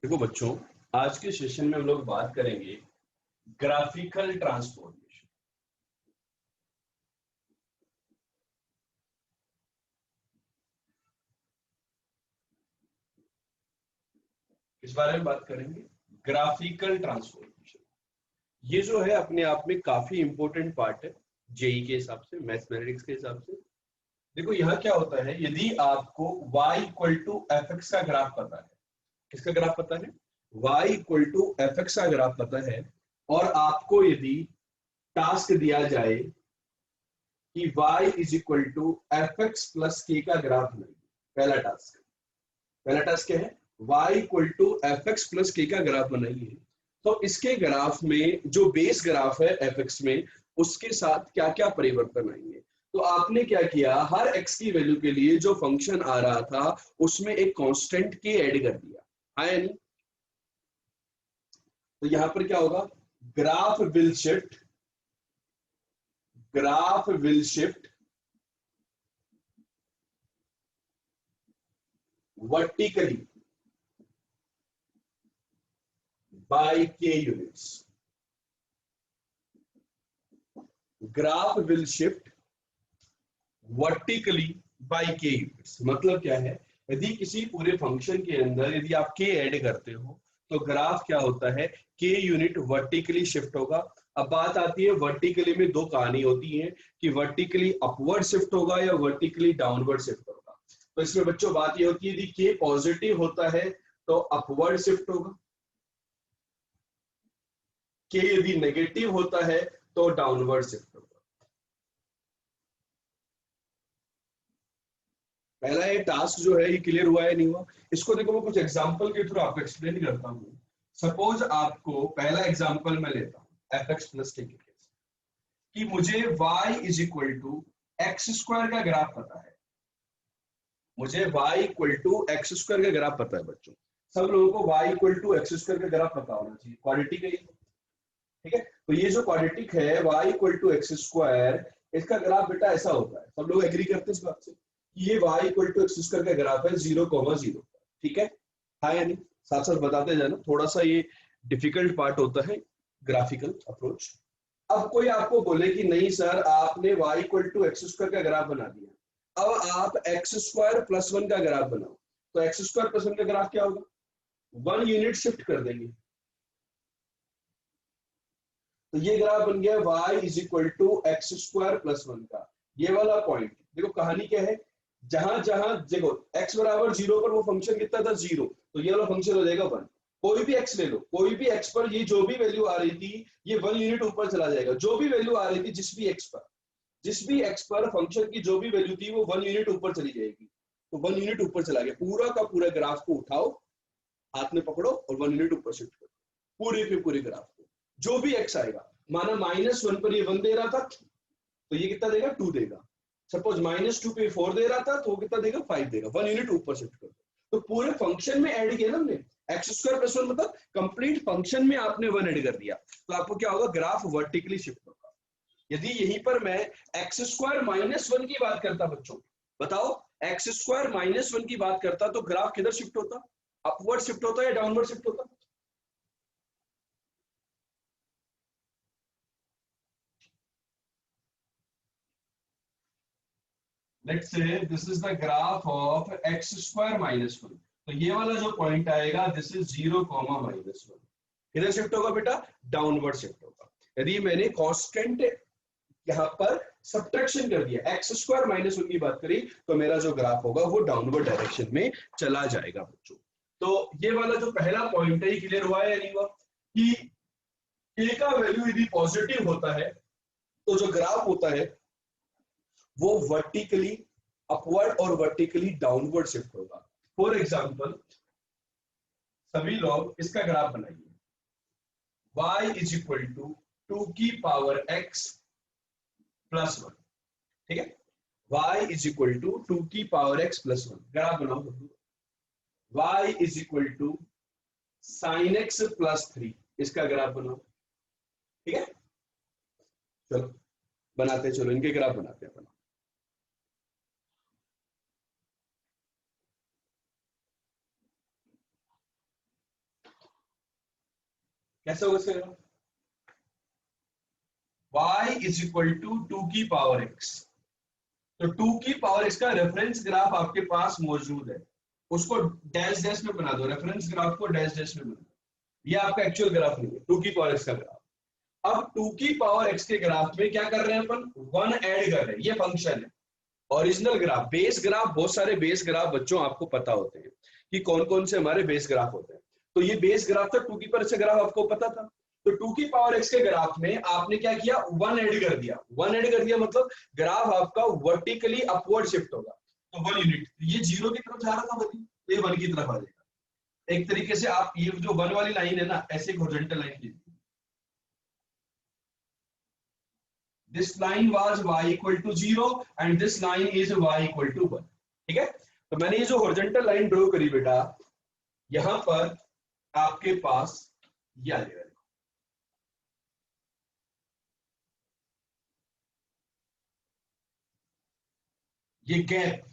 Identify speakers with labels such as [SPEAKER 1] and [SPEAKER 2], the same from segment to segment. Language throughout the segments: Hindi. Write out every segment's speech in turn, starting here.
[SPEAKER 1] देखो बच्चों, आज के सेशन में हम लोग बात करेंगे ग्राफिकल ट्रांसफॉर्मेशन। इस बारे में बात करेंगे ग्राफिकल ट्रांसफॉर्मेशन। ये जो है अपने आप में काफी इंपॉर्टेंट पार्ट है जेई के हिसाब से, मैथमेटिक्स के हिसाब से। देखो यहाँ क्या होता है, यदि आपको y equal to F x का ग्राफ पता है, किसका ग्राफ पता है, y equal to F x का ग्राफ पता है, और आपको यदि टास्क दिया जाए कि y is equal to F X plus K का ग्राफ बनाइए, पहला टास्क क्या है, y equal to F X plus K का ग्राफ बनाइए। तो इसके ग्राफ में जो बेस ग्राफ है एफ एक्स में, उसके साथ क्या क्या परिवर्तन आएंगे। तो आपने क्या किया, हर x की वैल्यू के लिए जो फंक्शन आ रहा था उसमें एक कांस्टेंट के ऐड कर दिया, है नहीं। तो यहां पर क्या होगा, graph will shift, graph will shift vertically by k units. Graph will shift vertically by K units. मतलब क्या है, यदि किसी पूरे फंक्शन के अंदर यदि आप के ऐड करते हो तो ग्राफ क्या होता है, के यूनिट वर्टिकली शिफ्ट होगा। अब बात आती है वर्टिकली में, दो कहानी होती है कि वर्टिकली अपवर्ड शिफ्ट होगा या वर्टिकली डाउनवर्ड शिफ्ट होगा। तो इसमें बच्चों बात ये होती है, यदि के पॉजिटिव होता है तो अपवर्ड शिफ्ट होगा, के यदि नेगेटिव होता है तो डाउनवर्ड शिफ्ट होगा। पहला ये टास्क जो है ये क्लियर हुआ है नहीं हुआ, इसको देखो मैं कुछ एग्जांपल के थ्रू आपको एक्सप्लेन करता हूँ। सपोज आपको पहला एग्जांपल मैं लेता हूँ F X plus K case, कि मुझे y is equal to X square का ग्राफ पता है, मुझे y equal to X square का ग्राफ पता है। बच्चों सब लोगों को y equal to X square का ग्राफ पता होना चाहिए, क्वाड्रेटिक है ये, ठीक है। तो ये जो क्वाड्रेटिक है y equal to X square, इसका ग्राफ बेटा ऐसा होता है, सब लोग एग्री करते हैं इस बात से, ये y equal to X square का ग्राफ है 0,0, ठीक है। हाँ या नहीं, साथ साथ बताते जाना, थोड़ा सा ये डिफिकल्ट पार्ट होता है ग्राफिकल अप्रोच। अब कोई आपको बोले कि नहीं सर आपने y equal to X square का ग्राफ बना दिया, अब आप एक्स स्क्वायर प्लस 1 का ग्राफ बनाओ। तो एक्स स्क्वायर प्लस 1 का ग्राफ क्या होगा, 1 यूनिट शिफ्ट कर देंगे, तो ये ग्राफ बन गया y is equal to X square plus 1 का। ये वाला पॉइंट देखो, कहानी क्या है, जहां जहां देखो x बराबर 0 पर वो फंक्शन कितना था 0, तो ये वाला फंक्शन हो जाएगा 1। कोई भी x ले लो, कोई भी x पर ये जो भी वैल्यू आ रही थी ये 1 यूनिट ऊपर चला जाएगा। जो भी वैल्यू आ रही थी जिस भी x पर फंक्शन की जो भी वैल्यू थी वो 1 यूनिट ऊपर चली जाएगी। तो 1 यूनिट ऊपर चला गया, पूरा का पूरा ग्राफ को उठाओ, हाथ में पकड़ो और 1 यूनिट ऊपर शिफ्ट करो, पूरे के पूरे ग्राफ को। जो भी x आएगा, माना -1 पर ये 1 दे रहा था तो ये कितना देगा 2 देगा। सपोज -2 पे 4 दे रहा था तो वो कितना देगा 5 देगा, 1 यूनिट ऊपर शिफ्ट कर दो। तो पूरे फंक्शन में ऐड किया ना हमने, एक्स स्क्वायर प्लस 1 मतलब कंप्लीट फंक्शन में आपने 1 ऐड कर दिया, तो आपको क्या होगा, ग्राफ वर्टिकली शिफ्ट होगा। यदि यहीं पर मैं एक्स स्क्वायर -1 की बात करता बच्चों, बताओ एक्स स्क्वायर -1 की बात करता तो ग्राफ किधर शिफ्ट होता, अपवर्ड शिफ्ट होता या डाउनवर्ड शिफ्ट होता। Let's say this is the graph of x square -1, तो ये वाला जो पॉइंट आएगा दिस इज 0, -1, किधर शिफ्ट होगा बेटा, डाउनवर्ड शिफ्ट होगा। यदि मैंने कांस्टेंट यहाँ पर सब्ट्रैक्शन कर दिया, एक्स स्क्वायर -1 की बात करी, तो मेरा जो ग्राफ होगा वो डाउनवर्ड डायरेक्शन में चला जाएगा बच्चों। तो ये वाला जो पहला पॉइंट है ये क्लियर हुआ है या नहीं हुआ, कि k का वैल्यू यदि पॉजिटिव होता है तो जो ग्राफ होता है वो वर्टिकली अपवर्ड और वर्टिकली डाउनवर्ड शिफ्ट होगा। फॉर एग्जाम्पल सभी लोग इसका ग्राफ बनाइए, y इज इक्वल टू 2 की पावर x प्लस 1, ठीक है। y इज इक्वल टू 2 की पावर x प्लस 1, ग्राफ बनाओ। y is equal to sine x plus 3, इसका ग्राफ बनाओ, ठीक है। चलो बनाते, चलो इनके ग्राफ बनाते हैं। कैसे होगा इसका? y इज इक्वल टू 2 की पावर x। तो 2 की पावर x का रेफरेंस ग्राफ आपके पास मौजूद है, उसको डैश डैश में बना दो, रेफरेंस ग्राफ को डैश डैश में बना दो। ये आपका एक्चुअल ग्राफ नहीं है, 2 की पावर x का ग्राफ। अब 2 की पावर x के ग्राफ में क्या कर रहे हैं अपन? 1 ऐड कर रहे हैं, ये फंक्शन है। ओरिजिनल ग्राफ, बेस ग्राफ, बहुत सारे बेस ग्राफ बच्चों आपको पता होते हैं कि कौन कौन से हमारे बेस ग्राफ होते हैं। तो ये बेस ग्राफ था, 2 की पावर से ग्राफ आपको पता था। तो 2 की पावर एक्स के ग्राफ में आपने क्या किया? 1 ऐड कर दिया। 1 ऐड कर दिया मतलब ग्राफ आपका वर्टिकली अपवर्ड शिफ्ट होगा। तो 1 यूनिट, ये 0 की तरफ जा रहा था बल्कि, ये 1 की तरफ आ जाएगा। एक तरीके से आप ये जो 1 वाली लाइन है ना, ऐसे हॉरिजॉन्टल लाइन लीजिए। This line was y equal to 0 and this line is y equal to 1। ठीक है, तो मैंने ये जो हॉरिजॉन्टल लाइन ड्रॉ करी बेटा, यहां पर आपके पास ये आ जाएगा। ये गैप,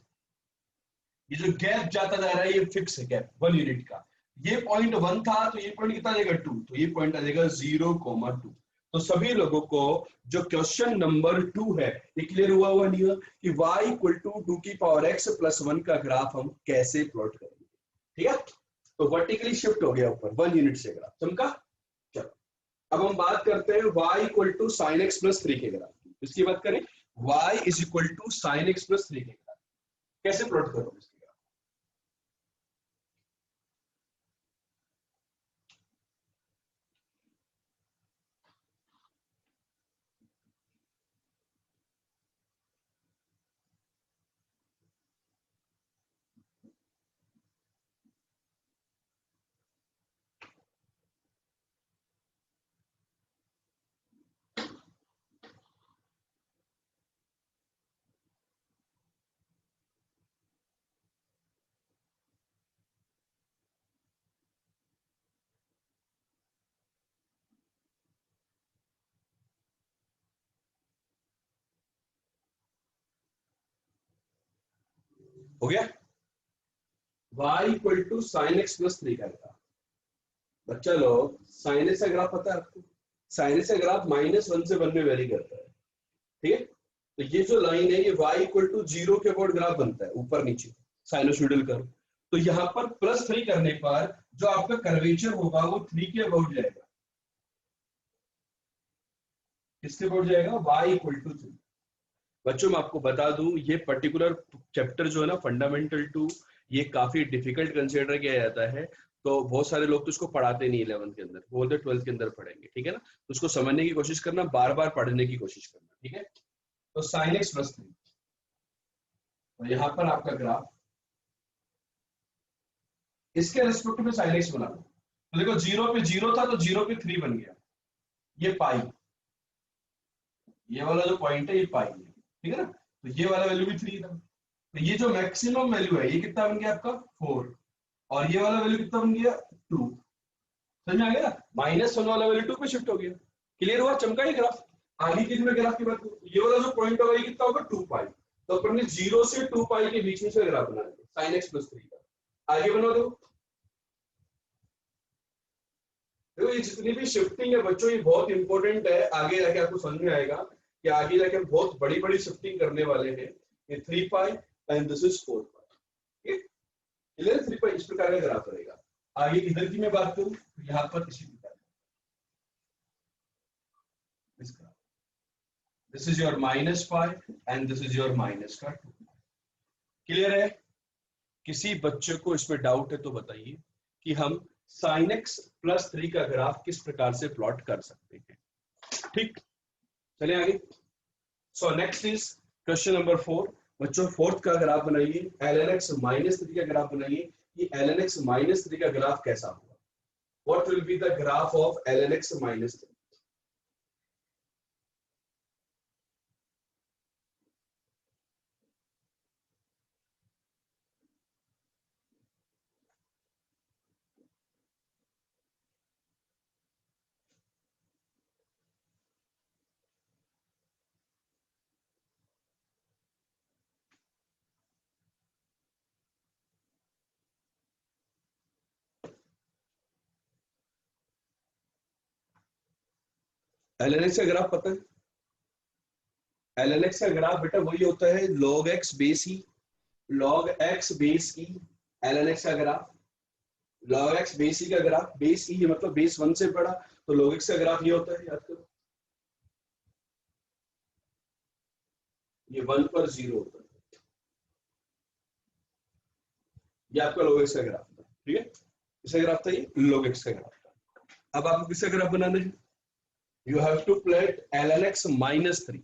[SPEAKER 1] ये जो गैप जाता जा रहा है ये फिक्स है गैप 1 यूनिट का। ये पॉइंट 1 था तो ये पॉइंट कितना आ जाएगा? 2। तो ये पॉइंट आ जाएगा 0,2। तो सभी लोगों को जो क्वेश्चन नंबर 2 है ये क्लियर हुआ नहीं हुआ कि y इक्वल टू 2 की पावर x प्लस 1 का ग्राफ हम कैसे प्लॉट करेंगे? ठीक है, तो वर्टिकली शिफ्ट हो गया ऊपर 1 यूनिट से ग्राफ, समझा? चलो अब हम बात करते हैं y equal to sine X plus 3 के ग्राफ की। इसकी बात करें, y is equal to sine X plus 3 के ग्राफ कैसे प्लॉट करोगे इसकी? हो गया, y equal to sine X plus 3 का ग्राफ। बच्चा लोग, साइन एक्स का ग्राफ पता है आपको? साइन एक्स का ग्राफ -1 से 1 में वेरी करता है। ठीक है, तो ये जो लाइन है ये y इक्वल टू 0 के अबाउट ग्राफ बनता है, ऊपर नीचे साइनोसॉइडल कर्व। तो यहाँ पर +3 करने पर जो आपका कर्वेचर होगा वो 3 के अबाउट जाएगा। किसके अबाउट जाएगा? y equal to 3। बच्चों मैं आपको बता दूं, ये पर्टिकुलर चैप्टर जो है ना, फंडामेंटल 2, ये काफी डिफिकल्ट कंसिडर किया जाता है। तो बहुत सारे लोग तो इसको पढ़ाते नहीं 11th के अंदर, वो बोलते 12th के अंदर पढ़ेंगे। ठीक है ना, तो उसको समझने की कोशिश करना, बार बार पढ़ने की कोशिश करना। ठीक है, तो साइन एक्स प्लस 3, और यहाँ पर आपका ग्राफ, इसके रिस्पेक्ट में साइन एक्स बना लो। तो देखो 0 पे 0 था तो 0 पे 3 बन गया, ये पाई, ये वाला जो पॉइंट है ये पाई है। ठीक है ना, तो ये वाला वैल्यू भी 3 था। तो ये जो मैक्सिमम वैल्यू है ये कितना बन गया आपका? 4। और ये वाला वैल्यू कितना बन गया? 2। समझ में आ गया? -1 वाला वैल्यू 2 पे शिफ्ट हो गया। क्लियर हुआ? चमका ये ग्राफ। आगे की मैं ग्राफ की बात करूं, ये वाला जो पॉइंट होगा ये कितना होगा? 2 पाई। तो अपन ने 0 से 2 पाई के बीच में से ग्राफ बना दिया साइन एक्स प्लस 3 का। आगे बना दो। देखो ये जितनी भी शिफ्टिंग है बच्चों, ये बहुत इंपॉर्टेंट है, आगे जाके आपको समझ में आएगा कि आगे जाके हम बहुत बड़ी बड़ी शिफ्टिंग करने वाले हैं। ये 3 pi and this is 4 pi. Clear? 3 pi इस प्रकार का ग्राफ रहेगा। आगे इधर की मैं बात करूं तो यहाँ पर इसी प्रकार इसका, this is your -pi and this is your minus का 2। क्लियर है? किसी बच्चे को इसमें डाउट है तो बताइए कि हम साइन एक्स प्लस 3 का ग्राफ किस प्रकार से प्लॉट कर सकते हैं। ठीक, चलिए आगे। So next is question number 4। बच्चों फोर्थ का ग्राफ बनाइए, ln x -3 का ग्राफ बनाइए। ये ln x -3 का ग्राफ कैसा होगा? What will be the graph of ln x -3? ln(x) का ग्राफ पता है? ln(x) का ग्राफ बेटा वही होता है log x बेस ई, log x बेस ई ln(x) का ग्राफ, log x बेस ई का ग्राफ, बेस ई मतलब बेस 1 से बड़ा, तो log x का ग्राफ ये होता है, याद करो ये 1 पर 0 होता है, ये आपका log x का ग्राफ था, ठीक है, किसका ग्राफ था ये? log x का ग्राफ था। अब आपको किसका ग्राफ बनाना है? You have to plot ln(x -3,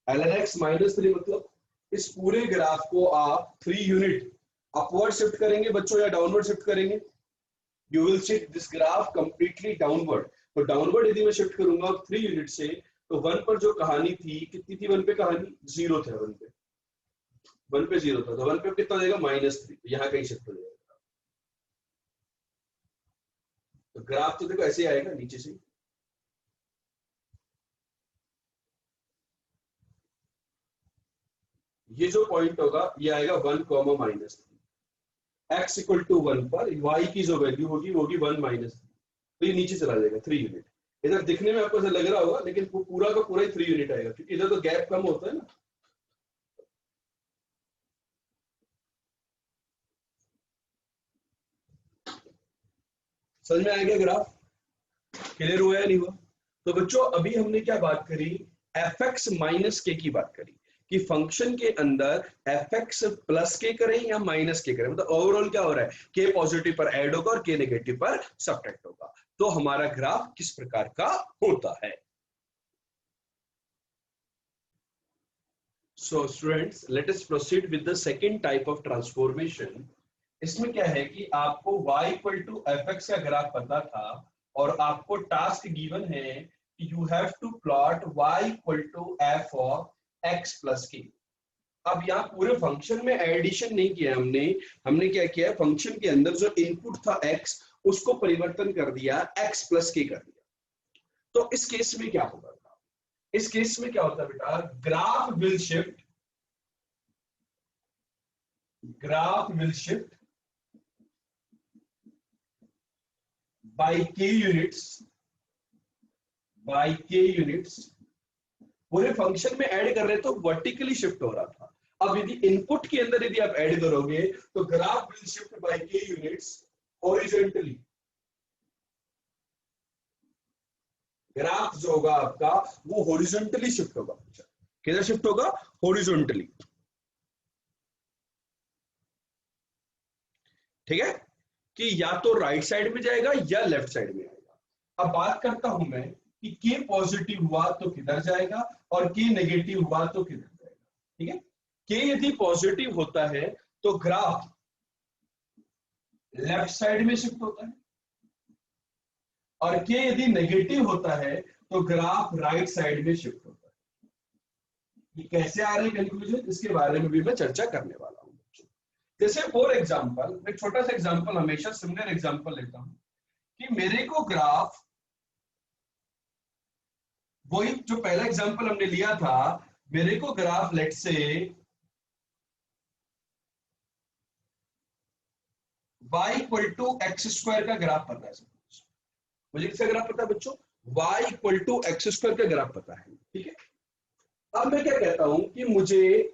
[SPEAKER 1] ln(x -3 मतलब इस पूरे ग्राफ को आप 3 यूनिट अपवर्ड शिफ्ट करेंगे बच्चों या डाउनवर्ड शिफ्ट करेंगे? You will shift this graph completely downward, तो डाउनवर्ड यदि मैं शिफ्ट करूंगा 3 यूनिट से, तो 1 पर जो कहानी थी कितनी थी? 1 पे कहानी 0 था, 1 पे 0 था, तो 1 पे कितना देगा? -3, तो यहाँ कहीं शिफ्ट हो जाएगा, तो ग्राफ तो देखो ऐसे आएगा नीचे से, ये जो पॉइंट होगा ये आएगा 1, -3, x = 1 पर y की जो वैल्यू होगी वो होगी 1 -3, तो ये नीचे चला जाएगा 3 यूनिट। इधर दिखने में आपको ऐसा लग रहा होगा लेकिन वो पूरा का पूरा ही 3 यूनिट आएगा, क्योंकि इधर तो गैप कम होता है ना। समझ में आ गया? ग्राफ क्लियर हुआ या नहीं हुआ? तो बच्चों अभी हमने क्या बात करी? fx - k की बात करी कि फंक्शन के अंदर fx +k करें या -k करें, मतलब ओवरऑल क्या हो रहा है? k पॉजिटिव पर ऐड होगा और k नेगेटिव पर सब्ट्रैक्ट होगा, तो हमारा ग्राफ किस प्रकार का होता है? So students, let us proceed with the second type of transformation. इसमें क्या है कि आपको y = fx का ग्राफ पता था और आपको टास्क गिवन है कि you have to plot y = f of x + k। अब यहाँ पूरे फंक्शन में एडिशन नहीं किया हमने, हमने क्या किया? फंक्शन के अंदर जो इनपुट था x उसको परिवर्तन कर दिया, x + k कर दिया। तो इस केस में क्या होगा? इस केस में क्या होता है बेटा? Graph will shift by k units, पूरे फंक्शन में ऐड कर रहे तो वर्टिकली शिफ्ट हो रहा था। अब यदि इनपुट के अंदर यदि आप ऐड करोगे तो graph will shift by k units horizontally. Graph जो होगा आपका वो हॉरिजॉन्टली शिफ्ट होगा। किधर शिफ्ट होगा? हॉरिजॉन्टली, ठीक है, कि या तो राइट साइड में जाएगा या लेफ्ट साइड में आएगा। अब बात करता हूं मैं कि k पॉजिटिव हुआ तो किधर जाएगा और k नेगेटिव हुआ तो किधर जाएगा, ठीक है। k यदि पॉजिटिव होता है तो ग्राफ लेफ्ट साइड में शिफ्ट होता है और k यदि नेगेटिव होता है तो ग्राफ राइट साइड में शिफ्ट होता है। ये कैसे आ रहे हैं कंक्लूजन, इसके बारे में भी मैं चर्चा करने वाला हूं। जैसे फॉर एग्जांपल, मैं छोटा सा एग्जांपल, हमेशा सिमिलर एग्जांपल लेता हूं कि मेरे को ग्राफ, वही जो पहला एग्जांपल हमने लिया था, मेरे को ग्राफ लेट से y = x² का ग्राफ पता है। मुझे किसका ग्राफ पता है बच्चों? y = x² का ग्राफ पता है, ठीक है। अब मैं क्या कहता हूं कि मुझे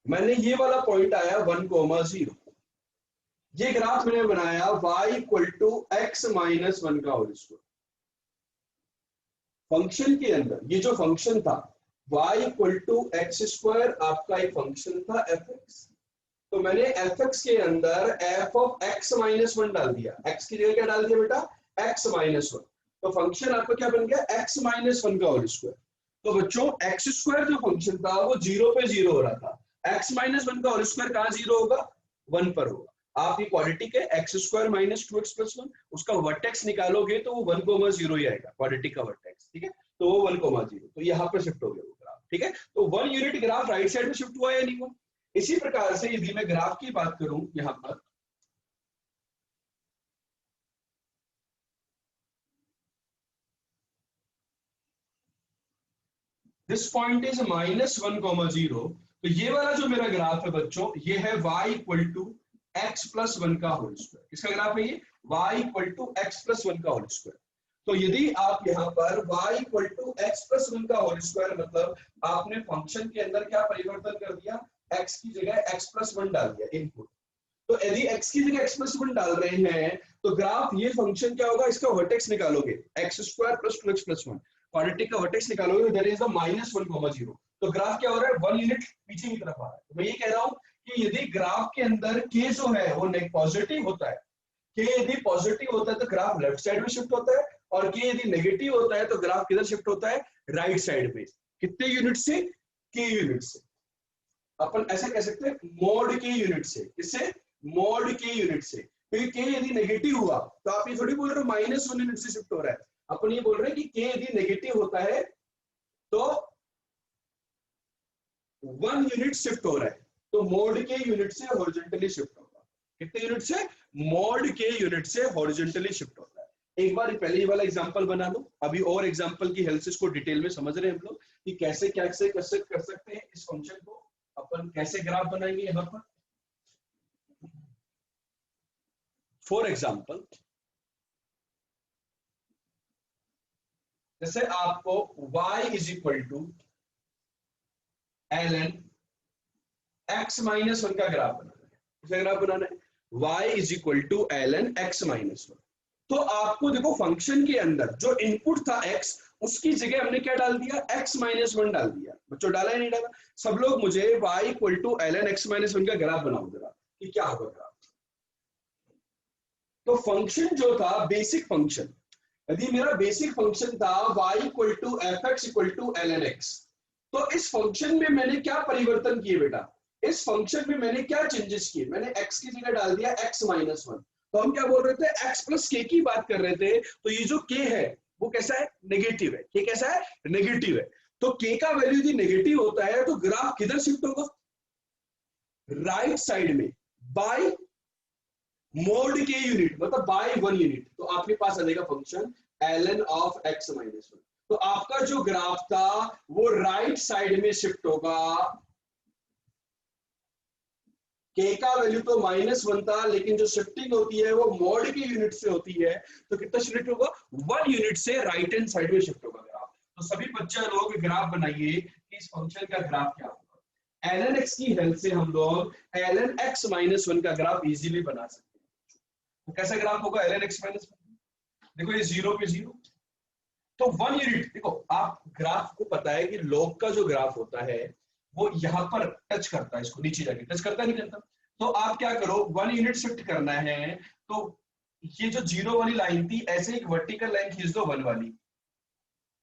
[SPEAKER 1] मैंने ये वाला पॉइंट आया 1, 0, ये ग्राफ मैंने बनाया y = x - 1 का होल स्क्वायर। फंक्शन के अंदर ये जो फंक्शन था y = x², आपका एक फंक्शन था fx, तो मैंने fx के अंदर f of x - 1 डाल दिया। x की जगह क्या डाल दिया बेटा? x - 1, तो फंक्शन आपका क्या बन गया? x - 1 का होल स्क्वायर। तो बच्चों x² जो फंक्शन था वो 0 पे 0 हो रहा था, x - 1 का होल स्क्वायर कहां 0 होगा? 1 पर होगा। आप ये क्वाड्रेटिक है x² - 2x + 1, उसका वर्टेक्स निकालोगे तो वो 1, 0 ही आएगा, क्वाड्रेटिक का वर्टेक्स, ठीक है, तो वो 1, 0, तो यहाँ पर शिफ्ट हो गया वो ग्राफ, ठीक है। तो 1 यूनिट ग्राफ राइट साइड में शिफ्ट हुआ या नहीं हुआ? इसी प्रकार से यदि मैं ग्राफ की बात करूं यहां पर, दिस पॉइंट इज -1, 0, तो ये वाला जो मेरा ग्राफ है बच्चों, ये है y equal to X plus one का होल स्क्वायर। किसका ग्राफ है ये? y equal to X plus one का होल स्क्वायर। तो यदि आप यहाँ पर y equal to X plus one का होल स्क्वायर, मतलब आपने फंक्शन के अंदर क्या परिवर्तन कर दिया, x की जगह x प्लस वन डाल दिया इनपुट। तो यदि x की जगह x प्लस वन डाल रहे हैं तो ग्राफ, ये फंक्शन क्या होगा, इसका वर्टेक्स निकालोगे x square plus two X plus one, quadratic का वर्टेक्स निकालोगे, that is the minus one comma zero. तो ग्राफ क्या हो रहा है, वन यूनिट पीछे की तरफ आ रहा है। तो मैं ये कह रहा हूँ कि यदि ग्राफ के अंदर k जो है वो पॉजिटिव होता है, k यदि पॉजिटिव होता है तो ग्राफ लेफ्ट साइड में शिफ्ट होता है, और k यदि नेगेटिव होता है तो ग्राफ किधर शिफ्ट होता है, राइट साइड में। कितने यूनिट से? k यूनिट से। अपन ऐसा कह सकते हैं मॉड k यूनिट से। किससे? मॉड k यूनिट से। क्योंकि k यदि नेगेटिव हुआ तो आप ये थोड़ी बोल रहे हो माइनस वन यूनिट से शिफ्ट हो रहा है, अपन ये बोल रहे हैं कि k यदि नेगेटिव होता है तो वन यूनिट शिफ्ट हो रहा है, तो मोड के यूनिट से हॉरिजॉन्टली शिफ्ट होगा। कितने यूनिट से? मोड के यूनिट से हॉरिजॉन्टली शिफ्ट होता है। एक बार पहले ये वाला एग्जांपल बना लो, अभी और एग्जांपल की हेल्प से इसको डिटेल में समझ रहे हैं हम लोग कि कैसे कैसे कैसे कर सकते हैं इस फंक्शन को, अपन कैसे ग्राफ बनाएंगे यहाँ पर। फॉर एग्जांपल, जैसे आपको y is equal to ln x minus one का ग्राफ बनाना है। किसका ग्राफ बनाना है? y is equal to ln x minus one. तो आपको देखो फंक्शन के अंदर जो इनपुट था x, उसकी जगह हमने क्या डाल दिया, x माइनस वन डाल दिया। बच्चों डाला है नहीं डाला? सब लोग मुझे y equal to ln x minus one का ग्राफ बनाओ जरा कि क्या होगा ग्राफ। तो फंक्शन जो था बेसिक फंक्शन, यदि मेरा बेसिक फंक्शन था y equal to F X equal to ln x, तो इस फंक्शन में मैंने क्या परिवर्तन किए बेटा, इस फंक्शन में मैंने क्या चेंजेस किए, मैंने x की जगह डाल दिया x माइनस वन। तो हम क्या बोल रहे थे, x प्लस k की बात कर रहे थे। तो ये जो k है वो कैसा है, नेगेटिव है। k कैसा है, नेगेटिव है। तो k का वैल्यू यदि नेगेटिव होता है तो ग्राफ किधर शिफ्ट होगा, राइट साइड में, बाय मोड के यूनिट, मतलब बाय वन यूनिट। तो आपके पास आ जाएगा function ln of x minus one. तो आपका जो ग्राफ था वो राइट साइड में शिफ्ट होगा। k का वैल्यू तो माइनस वन था, लेकिन जो शिफ्टिंग होती है वो मोड के यूनिट से होती है। तो कितना शिफ्ट होगा, वन यूनिट से राइट हैंड साइड में शिफ्ट होगा ग्राफ। तो सभी बच्चे लोग ग्राफ बनाइए कि इस फंक्शन का ग्राफ क्या होगा। ln x की हेल्प से हम लोग ln x माइनस वन का ग्राफ इजीली बना सकते हैं। तो कैसा ग्राफ होगा ln x माइनस वन? देखो ये जीरो पे जीरो, तो वन यूनिट। देखो आप ग्राफ को पता है कि लॉग का जो ग्राफ होता है वो यहाँ पर टच करता है, इसको नीचे जाके टच करता नहीं करता। तो आप क्या करो, वन यूनिट शिफ्ट करना है, तो ये जो जीरो वाली लाइन थी ऐसे एक वर्टिकल लाइन खींच दो वन वाली।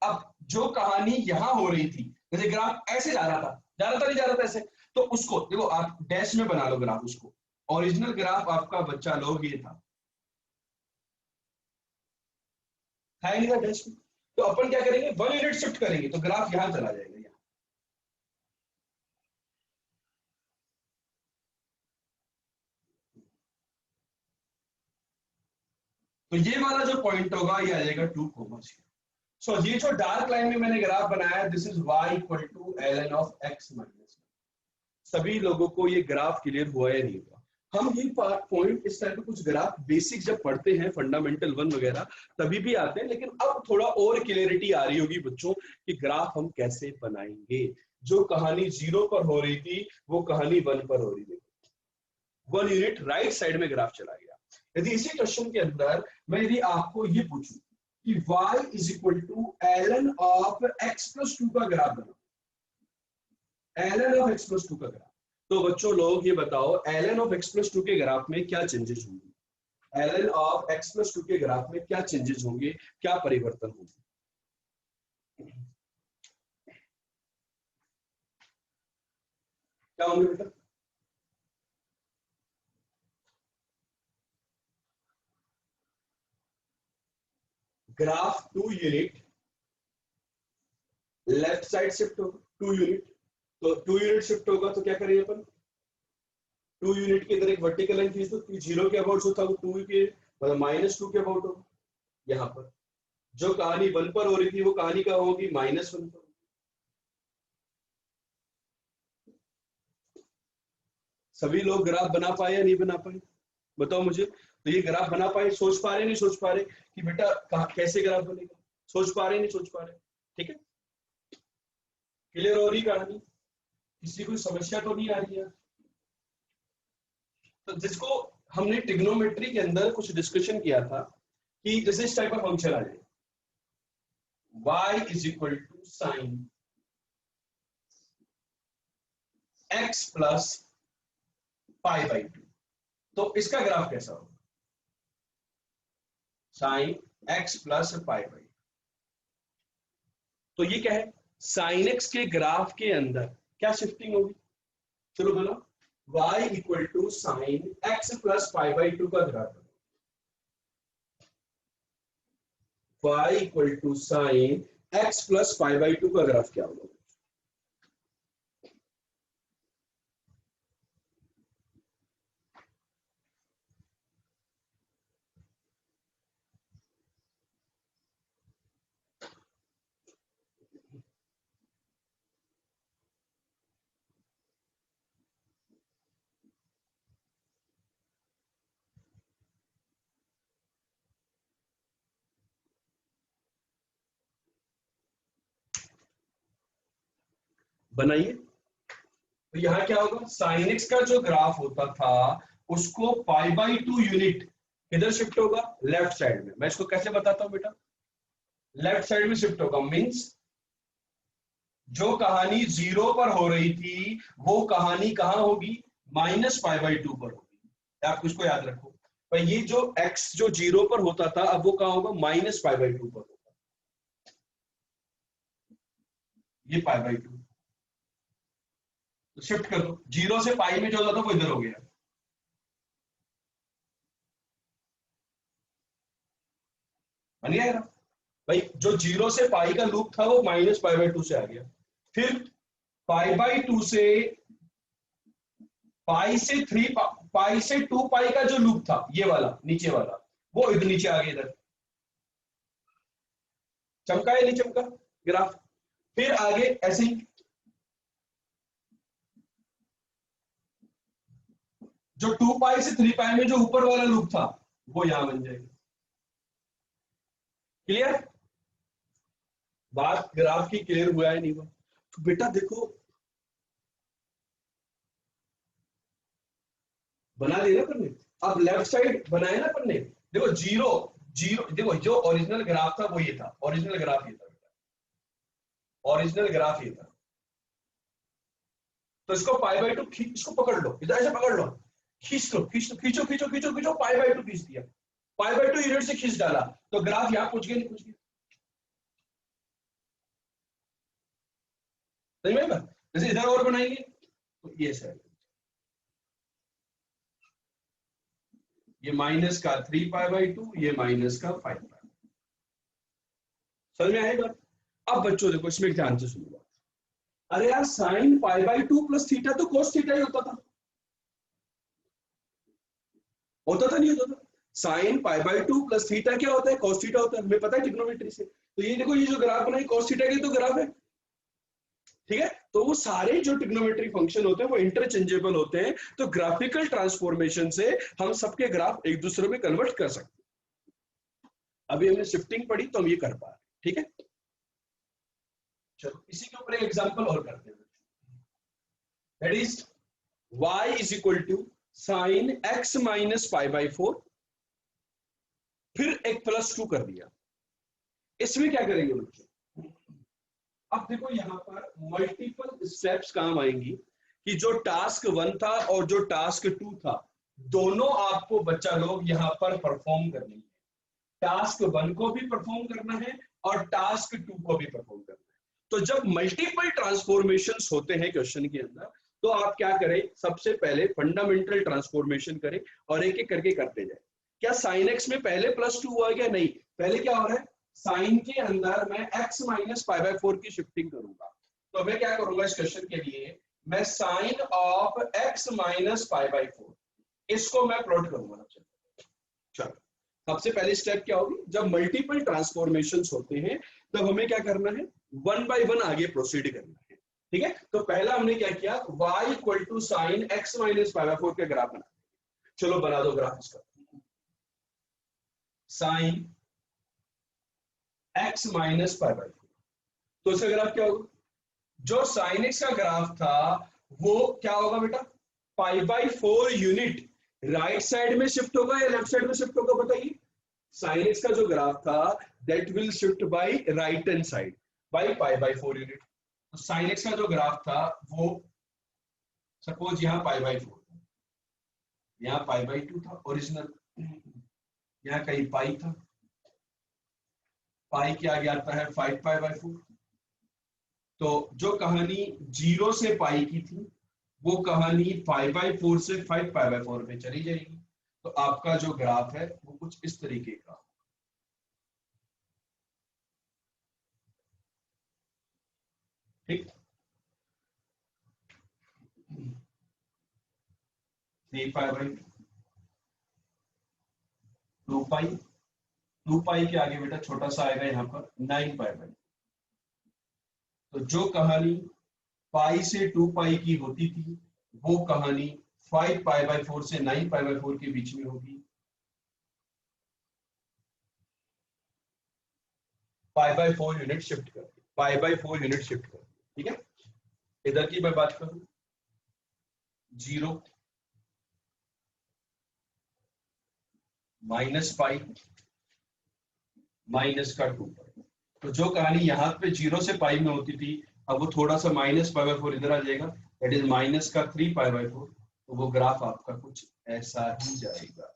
[SPEAKER 1] अब जो कहानी यहां हो रही थी, जैसे ग्राफ ऐसे जा रहा था, नहीं जा रहा था ऐसे, तो उसको देखो आप डैश में बना लो ग्राफ। उसको ओरिजिनल ग्राफ आपका बच्चा लोग ये था, है नहीं था डैश में। तो अपन क्या करेंगे, वन यूनिट शिफ्ट करेंगे तो ग्राफ यहां चला जाएगा यहाँ। तो ये वाला जो पॉइंट होगा ये आ जाएगा 2,0। सो ये जो डार्क लाइन में मैंने ग्राफ बनाया, this is y equal to ln of x minus. सभी लोगों को ये ग्राफ क्लियर हुआ या नहीं हुआ? हम ये पॉइंट इस टाइप के कुछ ग्राफ बेसिक जब पढ़ते हैं, फंडामेंटल वन वगैरह, तभी भी आते हैं, लेकिन अब थोड़ा और क्लियरिटी आ रही होगी बच्चों कि ग्राफ हम कैसे बनाएंगे। जो कहानी जीरो पर हो रही थी वो कहानी वन पर हो रही थी, वन यूनिट राइट साइड में ग्राफ चला गया। यदि इसी क्वेश्चन के अंदर मैं यदि आपको ये पूछूं कि y is equal to ln of x plus two का ग्राफ बनाओ, ln of x plus two का ग्राफ, तो बच्चों लोग ये बताओ ln of x plus two के ग्राफ में क्या चेंजेस होंगे, ln of x plus two के ग्राफ में क्या चेंजेस होंगे, क्या परिवर्तन होंगे? क्या होंगे बेटा? Graph two unit left side shift होगा, टू यूनिट। तो टू यूनिट शिफ्ट होगा तो क्या करेंगे अपन, टू यूनिट के इधर एक वर्टिकल लाइन खींच दो, जीरो के अबाउट जो था वो टू के मतलब माइनस टू के अबाउट होगा। यहाँ पर जो कहानी वन पर हो रही थी वो कहानी कहाँ होगी, माइनस वन पर। सभी लोग ग्राफ बना पाए या नहीं बना पाए, बताओ मुझे। तो ये ग्राफ बना पाए, सोच पा रहे नहीं सोच पा रहे कि बेटा कैसे ग्राफ बनेगा, सोच पा रहे नहीं सोच पा रहे, ठीक है, क्लियर हो रही कहानी, किसी कोई समस्या तो नहीं आ रही है। तो जिसको हमने ट्रिग्नोमेट्री के अंदर कुछ डिस्कशन किया था कि जैसे इस टाइप का फंक्शन आ जाए, y is equal to sine x plus pi by 2, तो इसका ग्राफ कैसा होगा, sine x plus pi by, तो ये क्या है, साइन x के ग्राफ के अंदर क्या शिफ्टिंग होगी, चलो बोलो, y equal to sine x plus pi by 2 का graph, y equal to sine x plus pi by 2 का ग्राफ क्या होगा, बनाइए। तो यहाँ क्या होगा, साइन एक्स का जो ग्राफ होता था उसको पाई बाई 2 यूनिट किधर शिफ्ट होगा, लेफ्ट साइड में। मैं इसको कैसे बताता हूँ बेटा, लेफ्ट साइड में शिफ्ट होगा, मींस जो कहानी 0 पर हो रही थी वो कहानी कहां होगी, माइनस पाई बाई 2 पर होगी। आप इसको याद रखो, पर ये जो x जो 0 पर होता था अब वो कहां होगा, माइनस पाई बाई 2 पर होगा, ये पाई बाई 2 शिफ्ट कर दो, 0 से पाई में जो होता था वो इधर हो गया, बन गया ना भाई। जो 0 से पाई का लूप था वो माइनस पाई बाई 2 से आ गया, फिर पाई बाई 2 से पाई से 3 पाई से 2 पाई का जो लूप था ये वाला नीचे वाला, वो इधर नीचे आ गया इधर, चमका या नहीं चमका ग्राफ। फिर आगे ऐसे ही जो 2 पाई से 3 पाई में जो ऊपर वाला लूप था वो यहां बन जाएगा, क्लियर, बात ग्राफ की क्लियर हुआ है नहीं हुआ। तो बेटा देखो बना लिया ना पन्ने, अब लेफ्ट साइड बनाए ना पन्ने, देखो जीरो जीरो, देखो जो ओरिजिनल ग्राफ था वो ये था, ओरिजिनल ग्राफ ये था बेटा, ओरिजिनल ग्राफ ये था। तो इसको पाई बाई 2 इसको पकड़ लो, इधर ऐसे पकड़ लो, खींच लो, खींच लो, खींचो खींचो खींचो खींचो, पाई बाई 2 खींच दिया, पाई बाई 2 यूनिट से खींच डाला, तो ग्राफ यहां पहुंच गया नहीं पहुंच गया, सही में जैसे इधर और बनाएंगे तो ये सर, ये माइनस का 3 पाई बाई 2, ये माइनस का 5 पाई, समझ में आएगा। अब बच्चों देखो इसमें ध्यान से सुनो, अरे यार sine pi by 2 plus theta तो कोस थीटा ही होता था, होता था नहीं होता था, sine pi by 2 plus theta क्या होता है, कोस थीटा होता है, हमें पता है ट्रिग्नोमेट्री से। तो ये देखो ये जो ग्राफ बनाई कोस थीटा की तो ग्राफ है, ठीक है। तो वो सारे जो ट्रिग्नोमेट्री फंक्शन होते हैं वो इंटरचेंजेबल होते हैं, तो ग्राफिकल ट्रांसफॉर्मेशन से हम सबके ग्राफ एक दूसरे में कन्वर्ट कर सकते हैं। अभी हमने शिफ्टिंग पढ़ी तो हम ये कर पा रहे हैं, ठीक है। चलो इसी के ऊपर एक एग्जांपल और करते हैं, that is y is equal to sine x minus pi by 4, फिर एक प्लस 2 कर दिया। इसमें क्या करेंगे बच्चों, अब देखो यहाँ पर मल्टीपल स्टेप्स काम आएंगी कि जो टास्क 1 था और जो टास्क 2 था दोनों आपको बच्चा लोग यहाँ पर परफॉर्म करनी है, टास्क 1 को भी परफॉर्म करना है और टास्क 2 को भी परफॉर्म करना है। तो जब मल्टीपल ट्रांसफॉर्मेशंस होते हैं क्वेश्चन के अंदर तो आप क्या करें, सबसे पहले फंडामेंटल ट्रांसफॉर्मेशन करें और एक एक करके करते जाए। क्या साइन एक्स में पहले प्लस 2 हुआ क्या, नहीं, पहले क्या हो रहा है, साइन के अंदर मैं x माइनस पाई बाई 4 की शिफ्टिंग करूंगा। तो मैं क्या करूंगा इस क्वेश्चन के लिए, मैं sine of x minus pi by 4 इसको मैं प्लॉट करूंगा। चलो सबसे पहली स्टेप क्या होगी, जब मल्टीपल ट्रांसफॉर्मेशंस होते हैं तब हमें क्या करना है, 1 बाय 1 आगे प्रोसीड करना है। ठीक है, तो पहला हमने क्या किया, y equal to sine x minus pi by 4 का ग्राफ बना। चलो बना दो ग्राफ इसका, sine x minus pi by 4। तो इसका ग्राफ क्या होगा, जो साइन x का ग्राफ था वो क्या होगा बेटा, पाई बाय 4 यूनिट राइट साइड में शिफ्ट होगा या लेफ्ट साइड में शिफ्ट होगा बताइए। साइन x का जो ग्राफ था that will shift by right hand side by pi by 4 unit. तो साइन x का जो ग्राफ था वो सपोज यहाँ पाई बाय 4, यहाँ पाई बाय 2 था ओरिजिनल, यहाँ कहीं पाई था, पाई के आगे आता है 5 पाई बाय 4। तो जो कहानी 0 से पाई की थी वो कहानी 5 बाय 4 से 5 पाई बाय 4 में चली जाएगी। तो आपका जो ग्राफ है वो कुछ इस तरीके का, ठीक, 3 पाई बाय 2 पाई, 2 पाई के आगे बेटा छोटा सा आएगा यहाँ पर 9 पाई बाय। तो जो कहानी पाई से 2 पाई की होती थी वो कहानी 5 पाई बाय 4 से 9 पाई बाय 4 के बीच में होगी। पाई बाय 4 यूनिट शिफ्ट कर, पाई बाय 4 यूनिट शिफ्ट कर, ठीक है। इधर की मैं बात करूं, 0 माइनस पाई माइनस का 2 पाई। तो जो कहानी यहाँ पे 0 से पाई में होती थी अब वो थोड़ा सा माइनस पाई बाय 4 इधर आ जाएगा, दैट इज माइनस का 3 पाई बाय 4। तो वो ग्राफ आपका कुछ ऐसा ही जाएगा।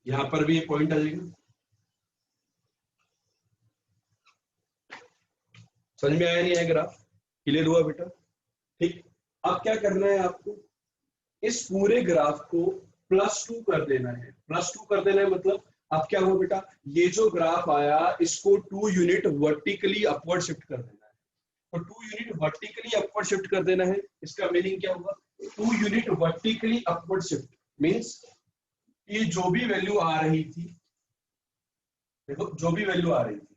[SPEAKER 1] यहां पर भी ये पॉइंट आ जाएगा, समझ में आया नहीं है, ग्राफ क्लियर हुआ बेटा, ठीक। अब क्या करना है आपको, इस पूरे ग्राफ को +2 कर देना है। +2 कर देना है मतलब अब क्या हुआ बेटा, ये जो ग्राफ आया इसको 2 यूनिट वर्टिकली अपवर्ड शिफ्ट कर देना है। तो 2 यूनिट वर्टिकली अपवर्ड शिफ्ट कर देना है, इसका मीनिंग क्या होगा, 2 unit vertically upward shift means ये जो भी वैल्यू आ रही थी, देखो जो भी वैल्यू आ रही थी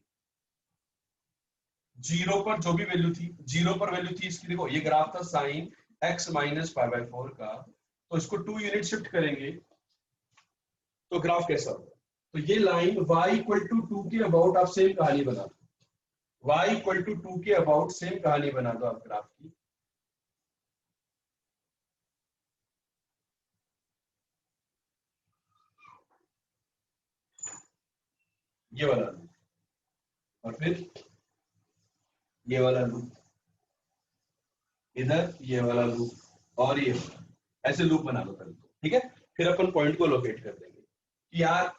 [SPEAKER 1] 0 पर, जो भी वैल्यू थी 0 पर वैल्यू थी इसकी, देखो ये ग्राफ था sine x minus pi by 4 का, तो इसको 2 यूनिट शिफ्ट करेंगे तो ग्राफ कैसा होगा। तो ये लाइन y इक्वल टू 2 के अबाउट आप सेम कहानी बना दो, y इक्वल टू 2 के अबाउट सेम कहानी बना दो आप ग्राफ की। ये वाला लूप और फिर ये वाला लूप, इधर ये वाला लूप और ये ऐसे लूप बना लो पहले तो, ठीक है। फिर अपन पॉइंट को लोकेट कर देंगे कि यार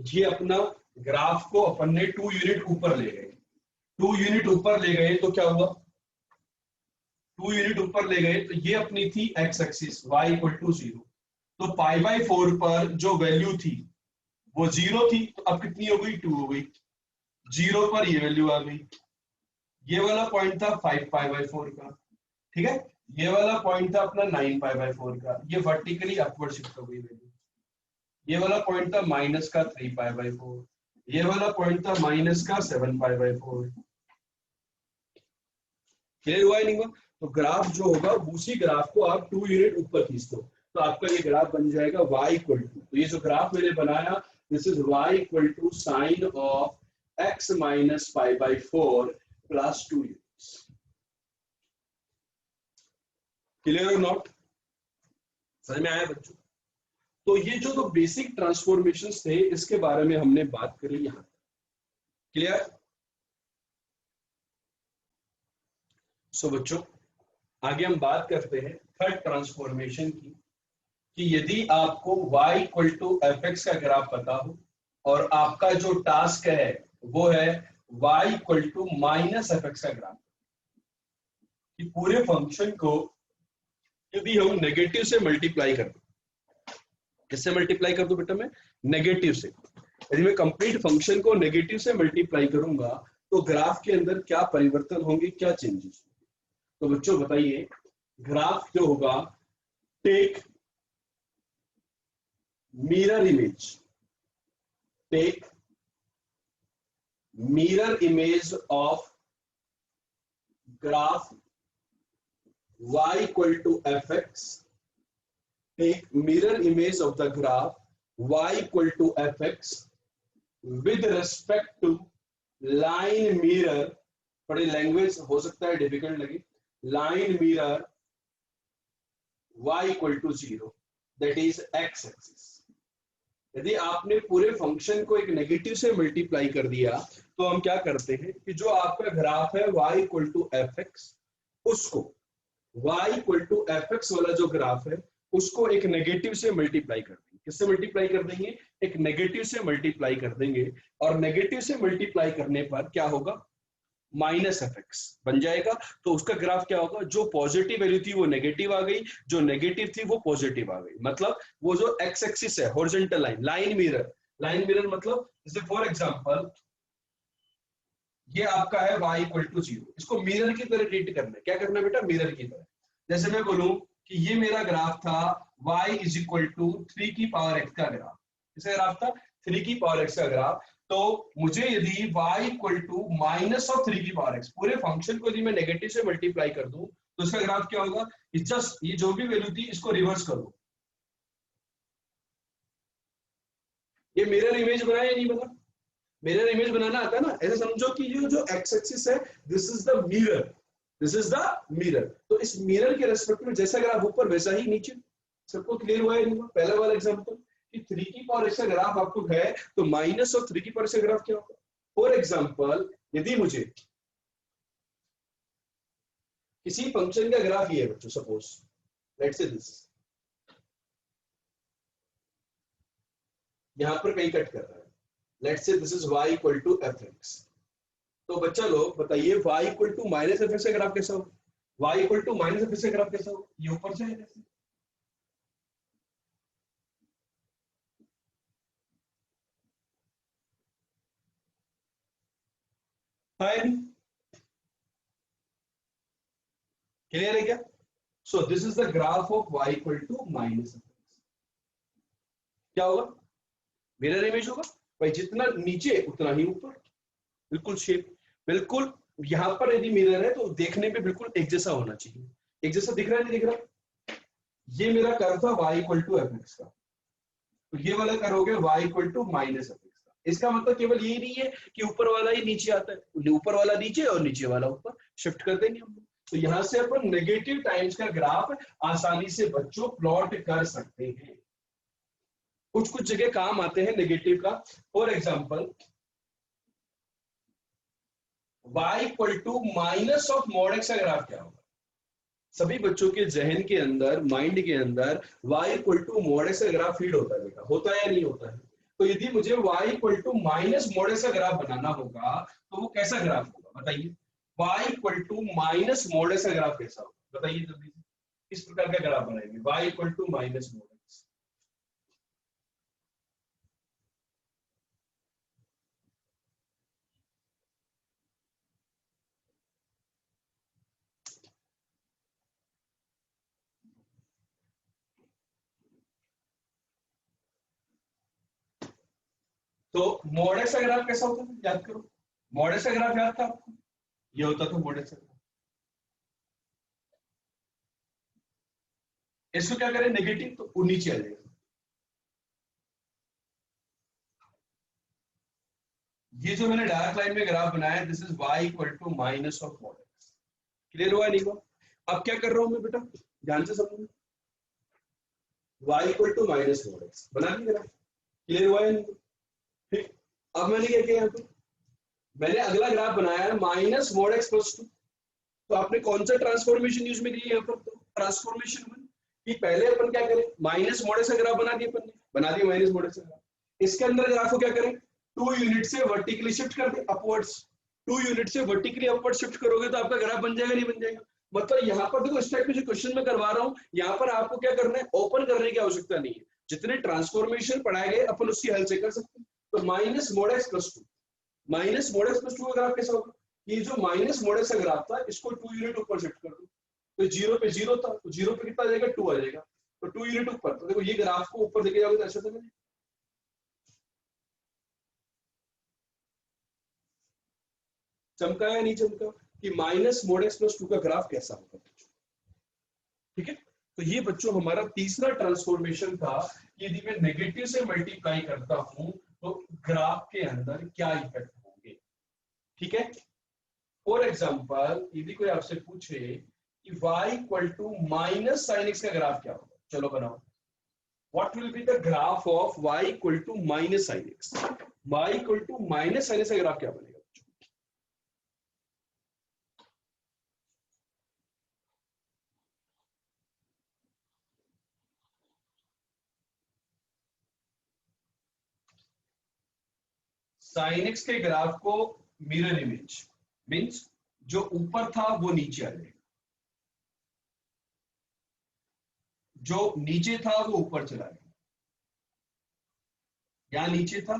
[SPEAKER 1] ये अपना ग्राफ को अपन ने 2 यूनिट ऊपर ले गए, 2 यूनिट ऊपर ले गए तो क्या हुआ, 2 यूनिट ऊपर ले गए तो ये अपनी थी x axis y equal to 0। तो पाई बाय 4 पर जो वैल्यू थी वो 0 थी, तो अब कितनी हो गई, 2 हो गई। 0 पर ये वैल्यू आ गई, ये वाला पॉइंट था 5 पाई बाय 4 का, ठीक है। ये वाला पॉइंट था अपना 9 पाई बाय 4 का, ये वर्टिकली अपवर्ड शिफ्ट हो गई वैल्यू। ये वाला पॉइंट था माइनस का 3 पाई बाय 4, ये वाला पॉइंट था माइनस का 7 पाई बाय 4। क्लियर हुआ नहीं हुआ। तो ग्राफ जो होगा उसी ग्राफ को आप 2 यूनिट ऊपर खींच दो तो आपका ये ग्राफ बन जाएगा y इक्वल टू, तो ये जो ग्राफ मैंने बनाया this is y equal to sine of x minus pi by 4 plus 2 units. Clear और नॉट, समझ में आया बच्चों। तो ये जो तो बेसिक ट्रांसफॉर्मेशंस थे इसके बारे में हमने बात करी यहां, क्लियर। सो बच्चों आगे हम बात करते हैं थर्ड ट्रांसफॉर्मेशन की, कि यदि आपको y इक्वल टू fx का ग्राफ पता हो और आपका जो टास्क है वो है y equal to minus fx का ग्राफ, कि पूरे फंक्शन को यदि हम नेगेटिव से मल्टीप्लाई कर दो, किससे मल्टीप्लाई कर दो बेटा, मैं नेगेटिव से, यदि मैं कंप्लीट फंक्शन को नेगेटिव से मल्टीप्लाई करूंगा तो ग्राफ के अंदर क्या परिवर्तन होंगे, क्या चेंजेस। तो बच्चों बताइए ग्राफ जो होगा, take mirror image, take mirror image of graph y equal to fx. Take mirror image of the graph y equal to fx with respect to line mirror. थोड़ी लैंग्वेज हो सकता है डिफिकल्ट लगे. line mirror y equal to 0, that is x axis. यदि आपने पूरे फंक्शन को एक नेगेटिव से मल्टीप्लाई कर दिया तो हम क्या करते हैं कि जो आपका ग्राफ है y equal to F X, उसको y equal to F X वाला जो ग्राफ है उसको एक नेगेटिव से मल्टीप्लाई कर देंगे. किससे मल्टीप्लाई कर देंगे? एक नेगेटिव से मल्टीप्लाई कर देंगे. और नेगेटिव से मल्टीप्लाई करने पर क्या होगा? माइनस एफ एक्स बन जाएगा. तो उसका ग्राफ क्या होगा? जो पॉजिटिव वैल्यू थी वो नेगेटिव आ गई, जो नेगेटिव थी वो पॉजिटिव आ गई. मतलब वो जो एक्स एक्सिस है horizontal line, line mirror. Line mirror मतलब जैसे फॉर एग्जांपल ये आपका है y इक्वल टू 0, इसको मिरर की तरह ट्रीट करना है. क्या करना है बेटा? मिरर की तरह. जैसे मैं बोलूं कि ये मेरा ग्राफ था y इज इक्वल टू 3 की पावर x का ग्राफ. किसका ग्राफ था? 3 की पावर x का ग्राफ. तो मुझे यदि y equal to minus of 3 की पावर x, पूरे फंक्शन को यदि मैं नेगेटिव से मल्टीप्लाई कर दूं तो इसका ग्राफ क्या होगा? जस्ट ये जो भी वैल्यू थी इसको रिवर्स करो. ये मिरर इमेज बना या नहीं बना? मिरर इमेज बनाना आता है ना. ऐसे समझो कि ये जो एक्स एक्सिस है this is the mirror, this is the mirror. तो इस मिरर के रेस्पेक्ट में जैसा ग्राफ ऊपर वैसा ही नीचे. सबको क्लियर हुआ है नहीं हुआ? पहला वाला एग्जांपल कि 3 की पावर x का ग्राफ आपको है तो माइनस ऑफ 3 की पावर x का ग्राफ क्या होगा? फॉर एग्जांपल यदि मुझे किसी फंक्शन का ग्राफ ये है बच्चों, सपोज लेट्स से दिस, यहां पर कहीं कट कर रहा है. Let's say this is y equal to fx. तो बच्चा लोग बताइए y equal to minus F x का ग्राफ कैसा होगा? y equal to minus F x का ग्राफ कैसा होगा? ये ऊपर से है कैसे? क्लियर है क्या? So this is the graph of y equal to minus F X. क्या होगा? मिरर इमेज होगा भाई. जितना नीचे उतना ही ऊपर. बिल्कुल शेप बिल्कुल. यहां पर यदि मिरर है तो देखने में बिल्कुल एक जैसा होना चाहिए. एक जैसा दिख रहा है नहीं दिख रहा? ये मेरा कर्व था y equal to F x का, तो ये वाला कर्व हो गया y equal to minus F x का. इसका मतलब केवल ये नहीं है कि ऊपर वाला ही नीचे आता है, ऊपर वाला नीचे और नीचे वाला ऊपर शिफ्ट कर देंगे हम लोग. तो यहां से अपन नेगेटिव टाइम्स का ग्राफ आसानी से बच्चों प्लॉट कर सकते हैं. कुछ कुछ जगह काम आते हैं नेगेटिव का. For example y equal to minus of mod X का ग्राफ क्या होगा? सभी बच्चों के जहन के अंदर, माइंड के अंदर y equal to mod X का ग्राफ फीड होता है बेटा. होता है या नहीं होता है? तो यदि मुझे y equal to minus mod X का ग्राफ बनाना होगा तो वो कैसा ग्राफ होगा बताइए? y equal to minus mod X का ग्राफ कैसा होगा बताइए जल्दी से. इस प्रकार का ग्राफ बनाएंगे y equal to minus mod X. तो मॉड एक्स का ग्राफ कैसा होता था? याद करो. मॉड एक्स का ग्राफ याद था आपको? ये होता था मॉड एक्स का ग्राफ. इसको क्या करें नेगेटिव तो वो नीचे आ जाएगा. ये जो मैंने डार्क लाइन में ग्राफ बनाया this is y equal to minus of mod X. Clear हुआ नहीं हुआ? अब क्या कर रहा हूं मैं बेटा, ध्यान से समझो. y equal to minus mod X बना दिया ग्राफ. क्लियर हुआ नहीं? ठीक. अब मैंने क्या किया यहाँ पे? मैंने अगला ग्राफ बनाया है माइनस मॉड एक्स प्लस 2. तो आपने कौन सा ट्रांसफॉर्मेशन यूज में किया यहाँ पर? तो ट्रांसफॉर्मेशन वन कि पहले अपन क्या करें, माइनस मॉड एक्स का ग्राफ बना दिया अपन ने, बना दिया माइनस मॉड एक्स का ग्राफ. इसके अंदर ग्राफ को क्या करें? 2 यूनिट से वर्टिकली शिफ्ट कर दे अपवर्ड्स. 2 यूनिट से वर्टिकली अपवर्ड शिफ्ट करोगे तो आपका ग्राफ बन जाएगा नहीं बन जाएगा? मतलब यहाँ पर देखो इस टाइप में जो क्वेश्चन में करवा रहा हूँ यहाँ पर आपको क्या करना है, ओपन करने की आवश्यकता नहीं है. जितने ट्रांसफॉर्मेशन पढ़ाए गए अपन उसकी हल से कर सकते हैं. तो minus mod x plus 2, minus mod x plus 2 का ग्राफ कैसा होगा? ये जो माइनस मॉड एक्स का ग्राफ था इसको 2 यूनिट ऊपर शिफ्ट कर दो. तो 0 पे 0 था तो 0 पे कितना आ जाएगा? 2 आ जाएगा. तो 2 यूनिट ऊपर. तो देखो ये ग्राफ को ऊपर देखे जाओगे तो ऐसा तो नहीं. चमका या नहीं चमका कि माइनस मोड एक्स प्लस 2 का ग्राफ कैसा होगा बच्चों। ठीक है, तो ये बच्चों हमारा तीसरा ट्रांसफॉर्मेशन था। यदि मैं नेगेटिव से मल्टीप्लाई करता हूं तो ग्राफ के अंदर क्या इफेक्ट होंगे। ठीक है, फॉर एग्जांपल यदि कोई आपसे पूछे कि y equal to minus sine x का ग्राफ क्या होगा, चलो बनाओ। What will be the graph of y equal to minus sine x. y equal to minus sine x का ग्राफ क्या बनेगा? साइन एक्स के ग्राफ को मिरर इमेज मींस जो ऊपर था वो नीचे आ जाएगा, जो नीचे था वो ऊपर चला गया। यहां नीचे था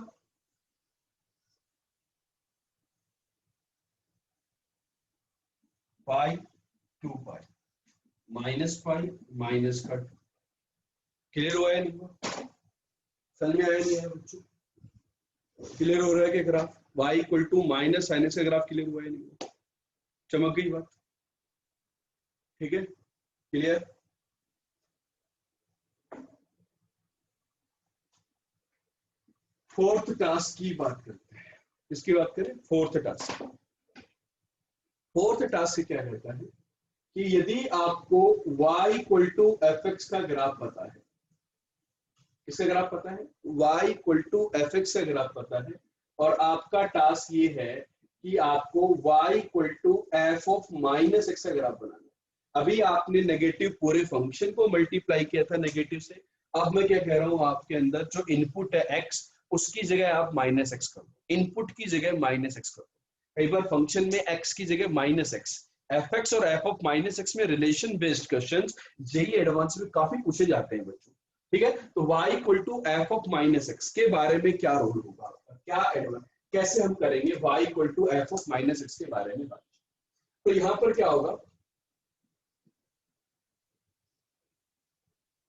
[SPEAKER 1] पाई 2 पाई माइनस पाई माइनस का 2। क्लियर हुआ या नहीं हुआ? समझ में आया नहीं आया बच्चों? क्लियर हो रहा है कि graph y equal to minus sine x का ग्राफ क्लियर हुआ है नहीं हुआ? चमक गई बात? ठीक है, क्लियर। फोर्थ टास्क की बात करते हैं। किसकी बात करें? Fourth task. फोर्थ टास्क क्या कहता है कि यदि आपको y equal to F x का ग्राफ पता है, किसका ग्राफ पता है? y equal to F x का ग्राफ पता है, और आपका टास्क ये है कि आपको y equal to f of minus x का ग्राफ बनाना है। अभी आपने नेगेटिव पूरे फंक्शन को मल्टीप्लाई किया था नेगेटिव से। अब मैं क्या कह रहा हूं, आपके अंदर जो इनपुट है x, उसकी जगह आप माइनस एक्स कर दो, इनपुट की जगह माइनस एक्स कर दो। कई बार फंक्शन में x की जगह माइनस एक्स, एफ एक्स और एफ ऑफ माइनस एक्स में relation based questions JEE advance में काफी पूछे जाते हैं बच्चों। ठीक है, तो y equal to f of minus x के बारे में क्या रोल होगा आपका, क्या एडवांस, कैसे हम करेंगे y equal to f of minus x के बारे में बात। तो यहां पर क्या होगा,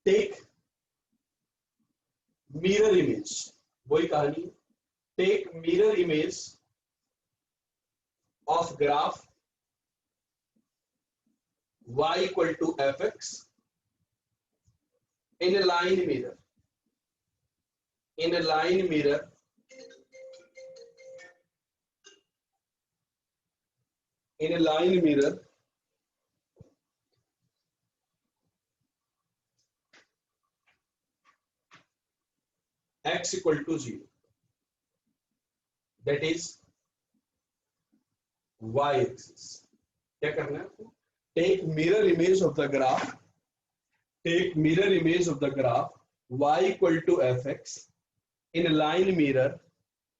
[SPEAKER 1] टेक मिरर इमेज, वही कहानी, take mirror image of graph y equal to F x in a line mirror, in a line mirror in a line mirror x equal to 0, that is y axis। क्या करना है आपको? Take mirror image of the graph, take mirror image of the graph y equal to fx in a line mirror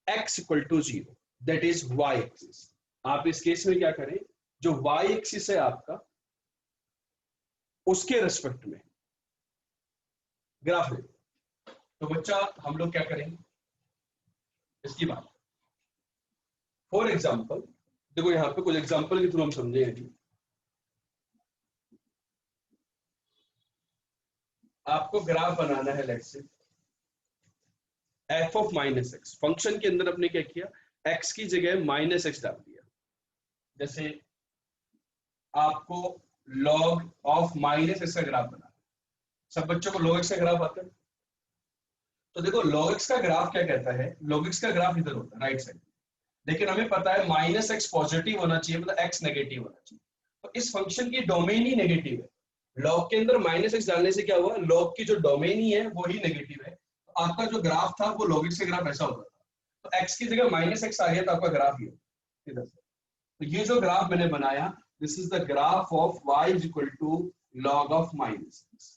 [SPEAKER 1] x equal to 0, that is y axis। आप इस केस में क्या करें, जो y एक्सिस है आपका, उसके रेस्पेक्ट में ग्राफ ले। तो बच्चा हम लोग क्या करेंगे इसकी बात। फॉर एग्जांपल देखो, यहां पे कुछ एग्जांपल के थ्रू हम समझेंगे। आपको ग्राफ बनाना है, लेट्स से F of minus x. Function के अंदर आपने क्या किया, एक्स की जगह माइनस एक्स डाल दिया। जैसे आपको लॉग ऑफ माइनस एक्स का ग्राफ बनाना, सब बच्चों को लॉग एक्स का ग्राफ आता है। तो देखो लॉग एक्स का ग्राफ क्या कहता है, लॉग एक्स का ग्राफ इधर होता है राइट साइड, लेकिन हमें पता है माइनस एक्स पॉजिटिव होना चाहिए, मतलब एक्स नेगेटिव होना चाहिए। तो इस फंक्शन की डोमेन ही नेगेटिव है। लॉग के अंदर माइनस एक्स डालने से क्या हुआ, लॉग की जो डोमेन ही है वो ही नेगेटिव है। तो आपका जो ग्राफ था वो लॉग एक्स का ग्राफ ऐसा होता था। तो एक्स की जगह माइनस एक्स आ गया तो आपका ग्राफ ये इधर से। तो ये जो ग्राफ मैंने बनाया, this is the graph of y is equal to log of minus x.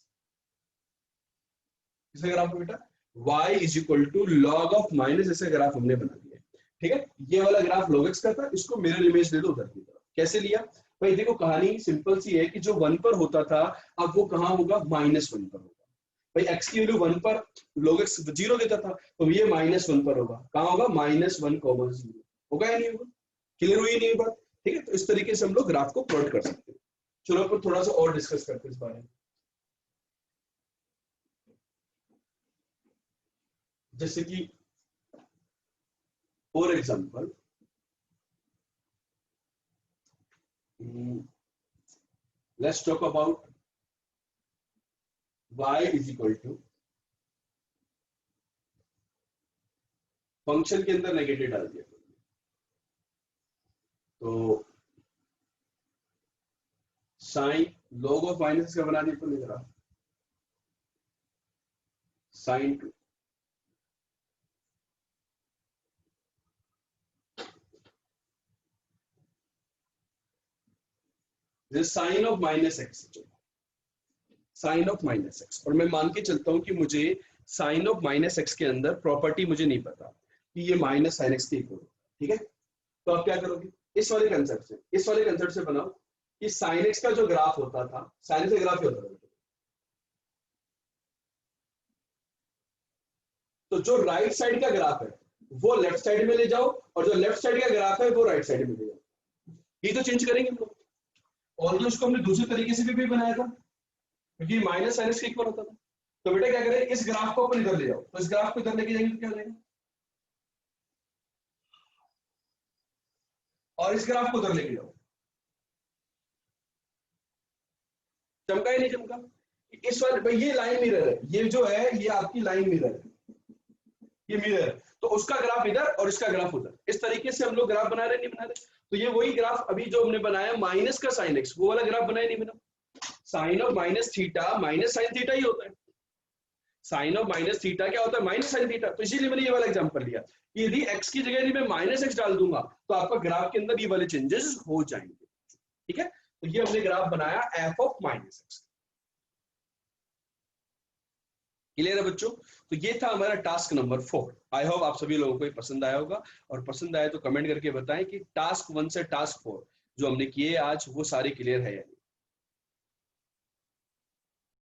[SPEAKER 1] किसका ग्राफ है बेटा? y is equal to log of minus x का ग्राफ हमने बना दिया। ठीक है, ये वाला ग्राफ log x का था, इसको मिरर इमेज दे दो उधर की तरफ। कैसे लिया भाई? देखो कहानी सिंपल सी है कि जो 1 पर होता था अब वो कहां होगा, -1 पर होगा। भाई x की वैल्यू 1 पर log x 0 देता था, तो ये -1 पर होगा। कहां होगा? -1, 0 होगा या नहीं होगा? क्लियर हुई नहीं बात? ठीक है, तो इस तरीके से हम लोग ग्राफ को प्लॉट कर सकते हैं। चलो अपन थोड़ा सा और डिस्कस करते हैं इस बारे में। जैसे कि for example let's talk about y is equal to function के अंदर नेगेटिव डाल दिया तो साइन log ऑफ माइनस का बना दिया तो नहीं करा sine to sine of minus x, sine of minus x, और मैं मान के चलता हूं कि मुझे साइन ऑफ माइनस एक्स के अंदर प्रॉपर्टी मुझे नहीं पता कि ये माइनस साइन एक्स के इक्वल, ठीक है। तो आप क्या करोगे, इस वाले कंसेप्ट से बनाओ कि साइन एक्स का जो ग्राफ होता था, साइन एक्स का ग्राफ क्या होता था, तो जो राइट साइड का ग्राफ है वो लेफ्ट साइड में ले जाओ और जो लेफ्ट साइड का ग्राफ है वो राइट साइड में ले जाओ। ये तो चेंज करेंगे हम लोग। और उसको हमने दूसरे तरीके से भी बनाया था क्योंकि माइनस साइन एक्स के इक्वल होता था। तो बेटा क्या करें, इस ग्राफ को अपन इधर ले जाओ, तो इस ग्राफ को इधर लेके जाएंगे तो क्या हो जाएगा, और इस ग्राफ को उधर लेके जाओ, चमका ही नहीं चमका। इस वाले भाई ये लाइन मिरर है, ये जो है ये आपकी लाइन मिरर है, ये मिरर, तो उसका ग्राफ इधर और इसका ग्राफ उधर, इस तरीके से हम लोग ग्राफ बना रहे नहीं बना रहे। तो ये वही ग्राफ अभी जो हमने बनाया माइनस का साइन एक्स, वो वाला ग्राफ बनाया नहीं बना। Sine of minus theta minus sine theta ही होता है, साइन ऑफ माइनस थीटा क्या होता है, माइनस साइन थीटा। तो इसीलिए मैंने ये वाला एग्जांपल लिया कि यदि x की जगह यदि मैं माइनस एक्स डाल दूंगा तो आपका ग्राफ के अंदर ये वाले चेंजेस हो जाएंगे, ठीक है। तो ये हमने ग्राफ बनाया f of minus x. Clear है बच्चों। तो ये था हमारा टास्क नंबर 4। आई होप आप सभी लोगों को ये पसंद आया होगा, और पसंद आया तो कमेंट करके बताएं कि टास्क 1 से टास्क 4 जो हमने किए आज वो सारे क्लियर है या नहीं।